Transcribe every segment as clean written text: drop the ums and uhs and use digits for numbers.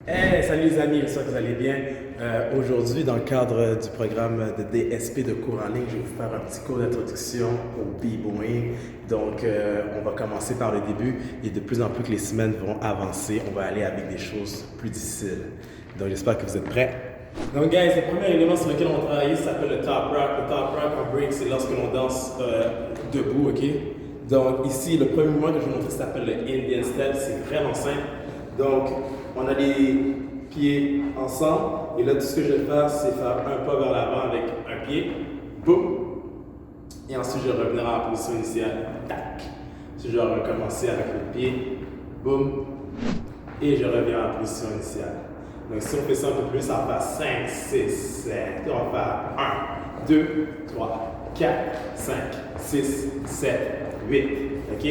Hey, salut les amis, j'espère que vous allez bien. Aujourd'hui, dans le cadre du programme de DSP de cours en ligne, je vais vous faire un petit cours d'introduction au b-boying. Donc, on va commencer par le début et de plus en plus que les semaines vont avancer, on va aller avec des choses plus difficiles. Donc, j'espère que vous êtes prêts. Donc, guys, le premier élément sur lequel on va travailler s'appelle le top rock. Le top rock en break, c'est lorsque l'on danse debout, ok? Donc, ici, le premier mouvement que je vais vous montrer s'appelle le Indian Step. C'est vraiment simple. Donc, on a les pieds ensemble. Et là, tout ce que je vais faire, c'est faire un pas vers l'avant avec un pied. Boum. Et ensuite, je reviendrai en position initiale. Tac. Ensuite, je vais recommencer avec le pied. Boum. Et je reviens en position initiale. Donc, si on fait ça un peu plus, ça va faire 5, 6, 7. Et on va faire 1, 2, 3, 4, 5, 6, 7, 8. OK?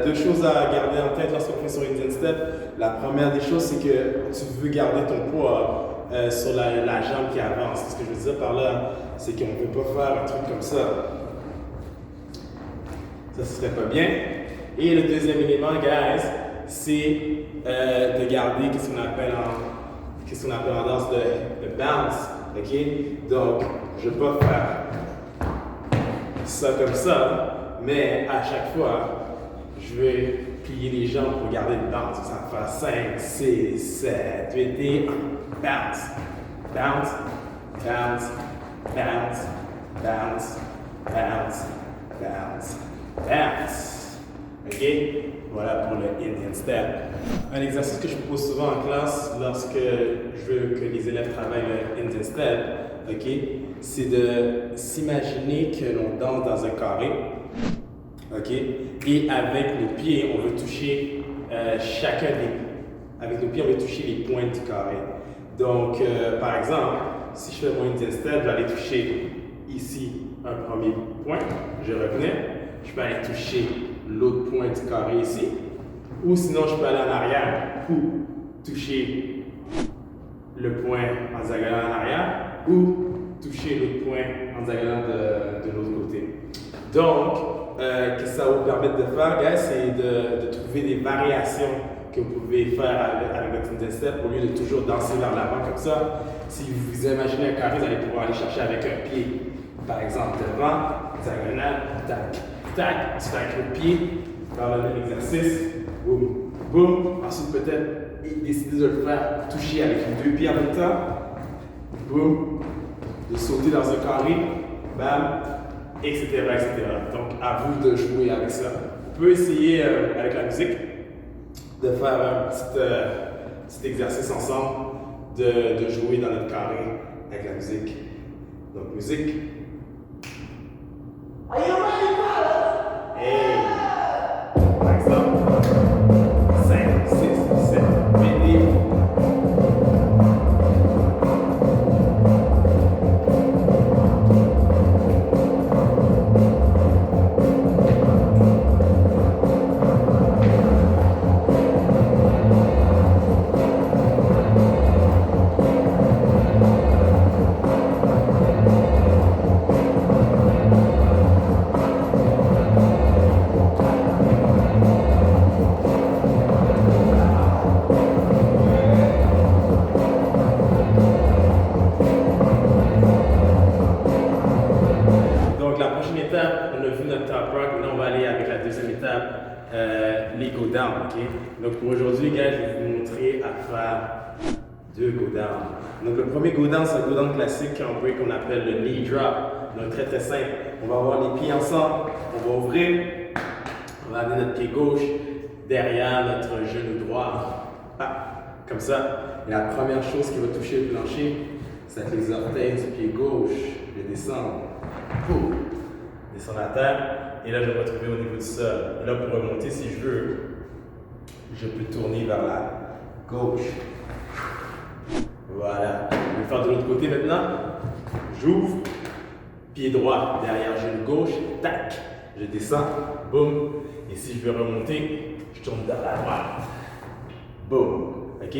Deux choses à garder en tête lorsqu'on fait sur Indian Step. La première des choses, c'est que tu veux garder ton poids sur la jambe qui avance. Ce que je veux dire par là, c'est qu'on ne peut pas faire un truc comme ça. Ça, ce serait pas bien. Et le deuxième élément, guys, c'est de garder ce qu'on appelle en danse de bounce. OK? Donc, je ne vais pas faire ça comme ça, mais à chaque fois, je vais plier les jambes pour garder le bounce. Ça va faire 5, 6, 7, 8 et 1. Bounce, bounce, bounce, bounce, bounce, bounce, bounce, bounce. OK? Voilà pour le Indian Step. Un exercice que je propose souvent en classe lorsque je veux que les élèves travaillent le Indian Step, OK? C'est de s'imaginer que l'on danse dans un carré. OK? Et avec nos pieds, on veut toucher chacun des... Avec nos pieds, on veut toucher les pointes du carré. Donc, par exemple, si je fais mon Indian Step, je vais aller toucher ici un premier point. Je reconnais. Je peux aller toucher l'autre point du carré ici. Ou sinon, je peux aller en arrière pour toucher le point en diagonale en arrière ou toucher l'autre point en diagonale de l'autre côté. Donc, ce que ça va vous permettre de faire, guys, c'est de trouver des variations que vous pouvez faire avec votre Indian Step au lieu de toujours danser vers l'avant comme ça. Si vous imaginez un carré, vous allez pouvoir aller chercher avec un pied, par exemple, devant, diagonale, tac, tac, ensuite avec le pied, faire le même exercice, boum, boum. Ensuite, peut-être décider de le faire toucher avec les deux pieds en même temps, boum, de sauter dans un carré, bam, etc., etc. Donc, à vous de jouer avec ça. On peut essayer avec la musique de faire un petit exercice ensemble, de jouer dans notre carré avec la musique. Donc, musique. Are you ready, fellas? Hey! Par exemple, 5, 6, 7, 8, 10. On a vu notre top rock, maintenant on va aller avec la deuxième étape, les go down, ok? Donc pour aujourd'hui, gars, je vais vous montrer à faire 2 go down. Donc le premier go down, c'est un go down classique en break qu'on appelle le knee drop. Donc très très simple. On va avoir les pieds ensemble, on va ouvrir, on va amener notre pied gauche derrière notre genou droit, comme ça. Et la première chose qui va toucher le plancher, c'est avec les orteils du pied gauche. Je vais descendre. Boum. Descendre à terre, et là je vais me retrouver au niveau du sol. Et là pour remonter, si je veux, je peux tourner vers la gauche. Voilà. Je vais faire de l'autre côté maintenant. J'ouvre, pied droit derrière genou gauche, tac, je descends, boum. Et si je veux remonter, je tourne vers la droite. Boum. OK?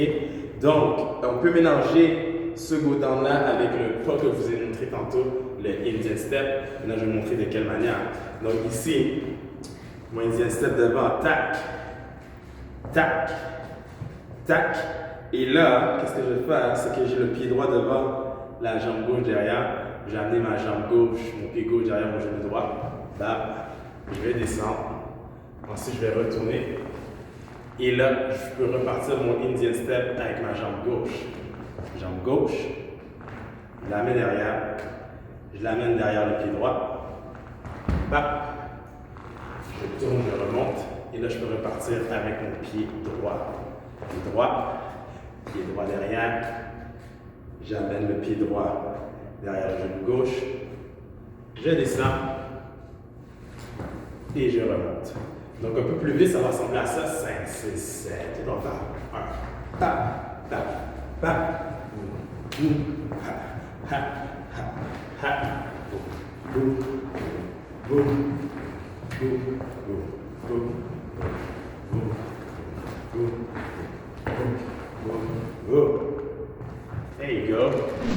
Donc, on peut mélanger ce go down là avec le pas que je vous ai montré tantôt, le Indian Step. Maintenant, je vais vous montrer de quelle manière. Donc ici, mon Indian Step devant, tac, tac, tac, Et là, qu'est-ce que je vais faire? C'est que j'ai le pied droit devant la jambe gauche derrière. J'ai amené ma jambe gauche, mon pied gauche derrière mon genou droit. Là, je vais descendre. Ensuite, je vais retourner. Et là, je peux repartir mon Indian Step avec ma jambe gauche. Jambe gauche. Je la mets derrière. Je l'amène derrière le pied droit. Bap. Je tourne, je remonte. Et là, je peux repartir avec mon pied droit. Pied droit derrière. J'amène le pied droit derrière le genou gauche. Je descends. Et je remonte. Donc un peu plus vite, ça va ressembler à ça. 5, 6, 7. Et on va 1. Tap, tap, tap. Boum, ha, ha, ha, ha. Boum, boum, boum, boum, boum, boum, boum, boum, boum. There you go.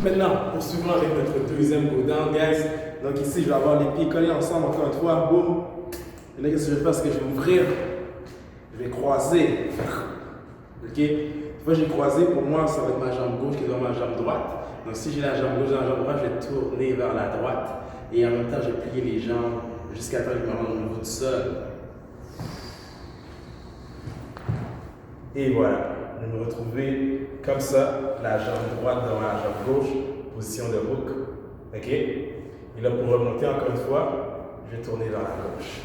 Maintenant, poursuivons avec notre deuxième go down, guys. Donc ici, je vais avoir les pieds collés ensemble encore une fois. Boum. Et là, qu'est-ce que je vais faire? C'est que je vais ouvrir. Je vais croiser. Ok? Une fois que j'ai croisé, pour moi, ça va être ma jambe gauche qui est devant ma jambe droite. Donc si j'ai la jambe gauche dans la jambe droite, je vais tourner vers la droite. Et en même temps, je vais plier les jambes jusqu'à temps que je me rende au niveau du sol. Et voilà. Je vais me retrouver comme ça, la jambe droite devant la jambe gauche, position de hook. Ok? Et là, pour remonter encore une fois, je vais tourner vers la gauche.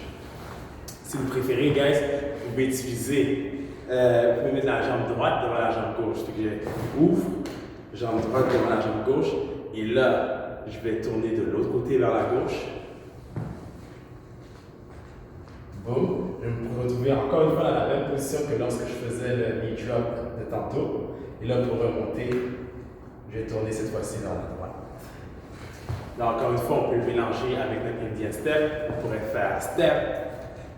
Si vous préférez, guys, vous pouvez utiliser, vous pouvez mettre la jambe droite devant la jambe gauche. Donc, je ouvre, jambe droite devant la jambe gauche, et là, je vais tourner de l'autre côté vers la gauche. Boum. Je vais me retrouver encore une fois dans la même position que lorsque je faisais le knee drop de tantôt. Et là, pour remonter, je vais tourner cette fois-ci vers la droite. Là, encore une fois, on peut le mélanger avec notre Indian Step. On pourrait faire step,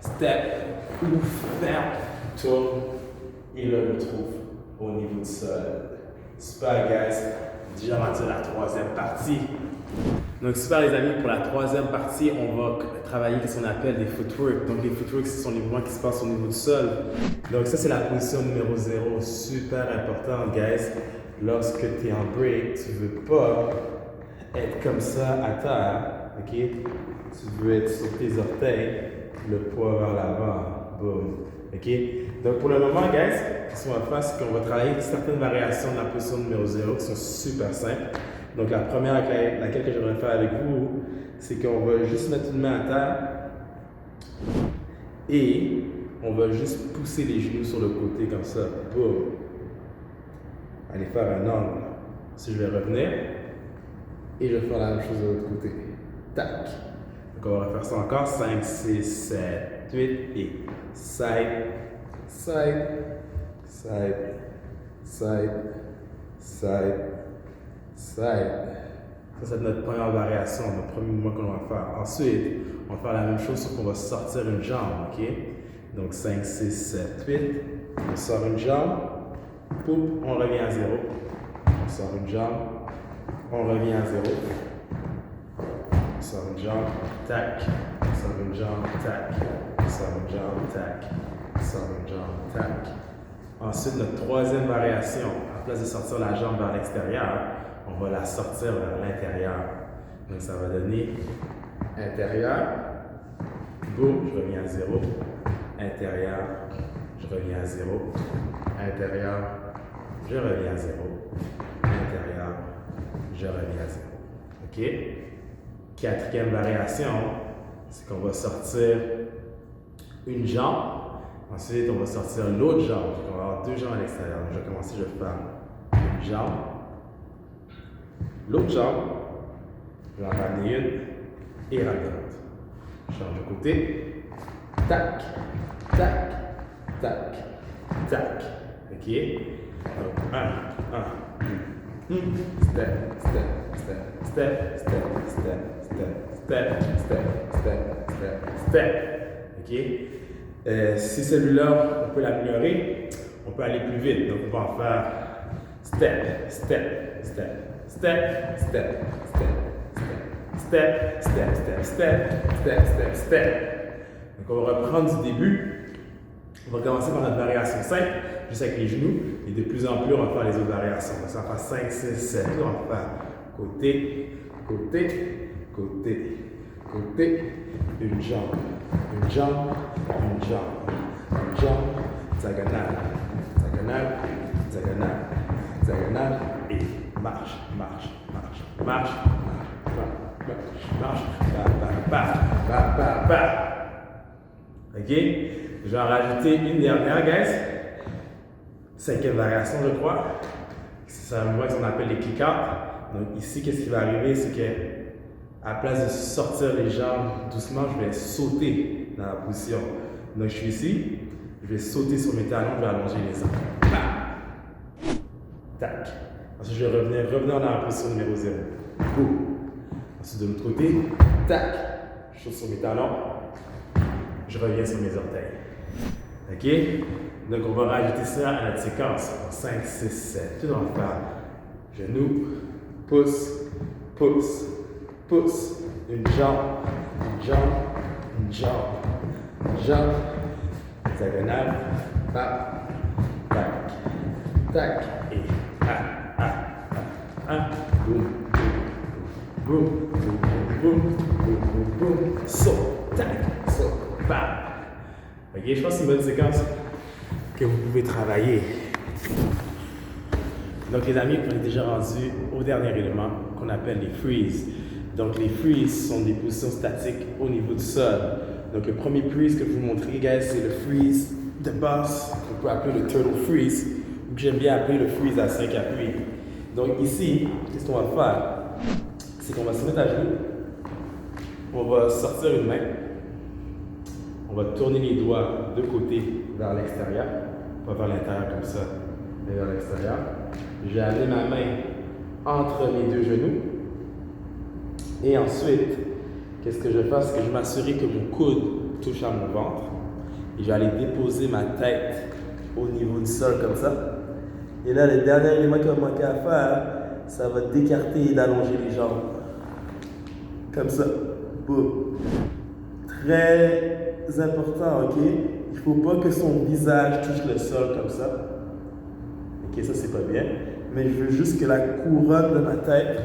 step, ouf, ferme, tourne. Et là, je me trouve au niveau du sol. Super, guys. Déjà rendu à la troisième partie. Donc, super, les amis, pour la troisième partie, on va travailler ce qu'on appelle des footwork. Donc, les footwork, ce sont les mouvements qui se passent au niveau du sol. Donc, ça, c'est la position numéro 0. Super important, guys. Lorsque tu es en break, tu ne veux pas être comme ça à terre. OK? Tu veux être sur tes orteils, le poids vers l'avant. Boum. OK? Donc, pour le moment, guys, ce qu'on va faire, c'est qu'on va travailler certaines variations de la position numéro 0 qui sont super simples. Donc, la première avec laquelle que j'aimerais faire avec vous, c'est qu'on va juste mettre une main à terre et on va juste pousser les genoux sur le côté comme ça. Boum. Allez faire un angle. Si je vais revenir et je vais faire la même chose de l'autre côté. Tac. Donc, on va refaire ça encore. 5, 6, 7, 8 et side, side, side, side, side. Side. Ça, c'est notre première variation, notre premier mouvement qu'on va faire. Ensuite, on va faire la même chose, sauf qu'on va sortir une jambe, ok? Donc 5, 6, 7, 8. On sort une jambe, poup, on revient à 0. On sort une jambe, on revient à 0. On sort une jambe, tac. On sort une jambe, tac. On sort une jambe, tac. On sort une jambe, tac. Ensuite, notre troisième variation, à place de sortir la jambe vers l'extérieur, on va la sortir vers l'intérieur. Donc, ça va donner intérieur, boum, je reviens à 0. Intérieur, je reviens à 0. Intérieur, je reviens à 0. Intérieur, je reviens à 0. OK? Quatrième variation, c'est qu'on va sortir une jambe. Ensuite, on va sortir l'autre jambe. Donc, on va avoir deux jambes à l'extérieur. Donc, je vais commencer, je vais faire une jambe. L'autre jambe, je vais en ramener une et ramener l'autre. Je change de côté. Tac, tac, tac, tac. OK? Donc, 1, 1, step, step, step, step, step, step, step, step, step, step, step, step. OK? Si celui-là, on peut l'améliorer, on peut aller plus vite. Donc, on va en faire step, step, step. Step, step, step, step, step, step, step, step, step, step, step. Donc, on va reprendre du début. On va commencer par notre variation simple. juste avec les genoux. Et de plus en plus, on va faire les autres variations. Donc, ça va faire 5, 6, 7. On va faire côté, côté, côté, côté. Une jambe, une jambe, une jambe, une jambe. Diagonale, diagonale, diagonale, diagonale. Et marche, marche, marche, marche, marche, marche. Ok? Je vais en rajouter une dernière, guys. 5e variation, je crois. C'est un mouvement qu'on appelle les kick-out. Donc ici, qu'est-ce qui va arriver? C'est que à la place de sortir les jambes doucement, je vais sauter dans la position. Donc je suis ici, je vais sauter sur mes talons, je vais allonger les angles. Tac. Ensuite, je vais revenir dans la position numéro 0. Boum. Ensuite, de l'autre côté, tac. Je saute sur mes talons, je reviens sur mes orteils. Ok? Donc, on va rajouter ça à notre séquence. 5, 6, 7. Tout dans le faire. Genou, pouce, pouce, pouce. Une jambe, une jambe, une jambe, une jambe. Diagonale. Tac, tac, tac. Et boum, boum, boum, boum, boum, boum, boum. Saut, tac, saut, bam. Ok, je pense que c'est une bonne séquence que vous pouvez travailler. Donc les amis, on est déjà rendu au dernier élément qu'on appelle les freeze. Donc les freeze sont des positions statiques au niveau du sol. Donc le premier freeze que je vous montrer, guys, c'est le freeze de boss, qu'on peut appeler le turtle freeze, ou que j'aime bien appeler le freeze à 5 appuis. Donc ici, qu'est-ce qu'on va faire? C'est qu'on va se mettre à genoux, on va sortir une main, on va tourner les doigts de côté vers l'extérieur, pas vers l'intérieur comme ça, mais vers l'extérieur. Je vais amener ma main entre les deux genoux. Et ensuite, qu'est-ce que je vais faire? C'est que je vais m'assurer que mon coude touche à mon ventre. Et je vais aller déposer ma tête au niveau du sol comme ça. Et là, le dernier élément qui va manquer à faire, ça va d'écarter et d'allonger les jambes. Comme ça. Boum. Très important, ok? Il ne faut pas que son visage touche le sol comme ça. Ok, ça c'est pas bien. Mais je veux juste que la couronne de ma tête,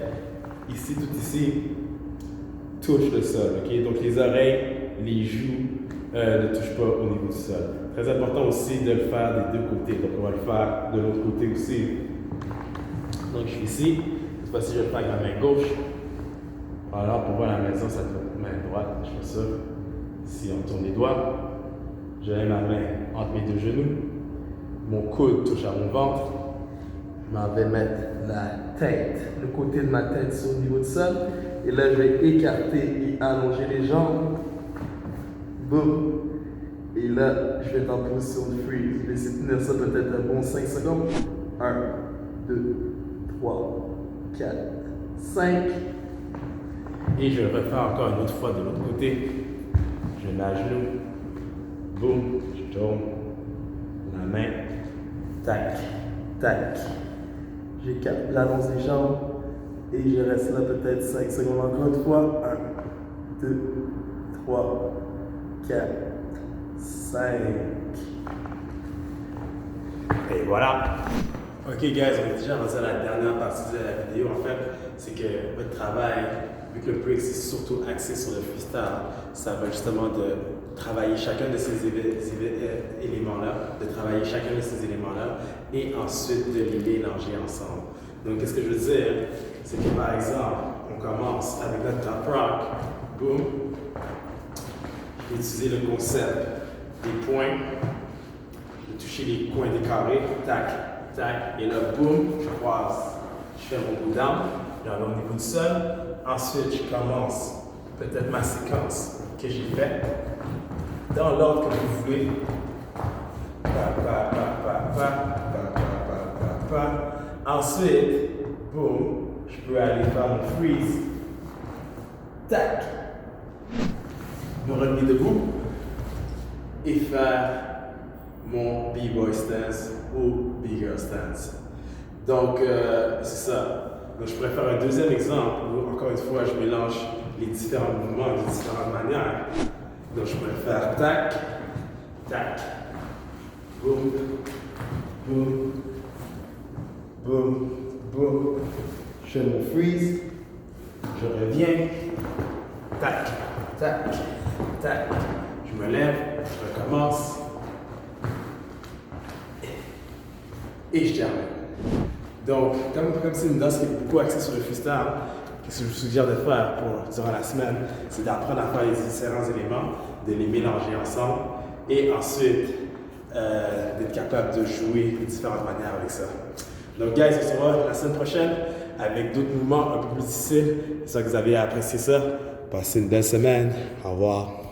ici, tout ici, touche le sol. Ok? Donc les oreilles, les joues ne touchent pas au niveau du sol. Très important aussi de le faire des deux côtés. Donc on va le faire de l'autre côté aussi. Donc je suis ici. Cette fois-ci, je vais le faire avec ma main gauche. Alors pour voir la maison, ça doit être main droite. Je fais ça. Ici, on tourne les doigts. Je mets ma main entre mes deux genoux. Mon coude touche à mon ventre. Je m'en vais mettre la tête, le côté de ma tête sur le niveau du sol. Et là, je vais écarter et allonger les jambes. Boum. Et là, je vais être en position de freeze. Je vais essayer de tenir ça peut-être un bon 5 secondes. 1, 2, 3, 4, 5. Et je le refais encore une autre fois de l'autre côté. Je mets à genoux. Boum. Je tourne la main. Tac, tac. J'écarte, j'allonge les jambes. Et je reste là peut-être 5 secondes encore une fois. 1, 2, 3, 4, 5. Et voilà. Ok guys, on est déjà rendu à la dernière partie de la vidéo. En fait, c'est que votre travail, vu que le break c'est surtout axé sur le freestyle, ça va justement de travailler chacun de ces éléments-là, de travailler chacun de ces éléments-là et ensuite de les mélanger ensemble. Donc, qu'est-ce que je veux dire? C'est que par exemple, on commence avec notre top rock, boum. Je vais utiliser le concept des points, de toucher les coins des carrés, tac, tac, et là, boum, je croise. Je fais mon coup down, je vais au niveau du sol. Ensuite, je commence peut-être ma séquence que j'ai faite dans l'ordre que vous voulez. Ensuite, boum, je peux aller faire mon freeze. Tac. Me remettre debout et faire mon B-boy stance ou B-girl stance. Donc, c'est ça. Donc, je pourrais faire un deuxième exemple où, encore une fois, je mélange les différents mouvements de différentes manières. Donc, je pourrais faire tac, tac, boum, boum, boum, boum. Je fais mon freeze. Je reviens. Tac, tac, tac. Je me lève, je recommence. Et je termine. Donc, comme c'est une danse qui est beaucoup axée sur le freestyle, ce que je vous suggère de faire durant la semaine, c'est d'apprendre à faire les différents éléments, de les mélanger ensemble et ensuite d'être capable de jouer de différentes manières avec ça. Donc, guys, on se revoit la semaine prochaine avec d'autres mouvements un peu plus difficiles. J'espère que vous avez apprécié ça. Passez une belle semaine. Au revoir.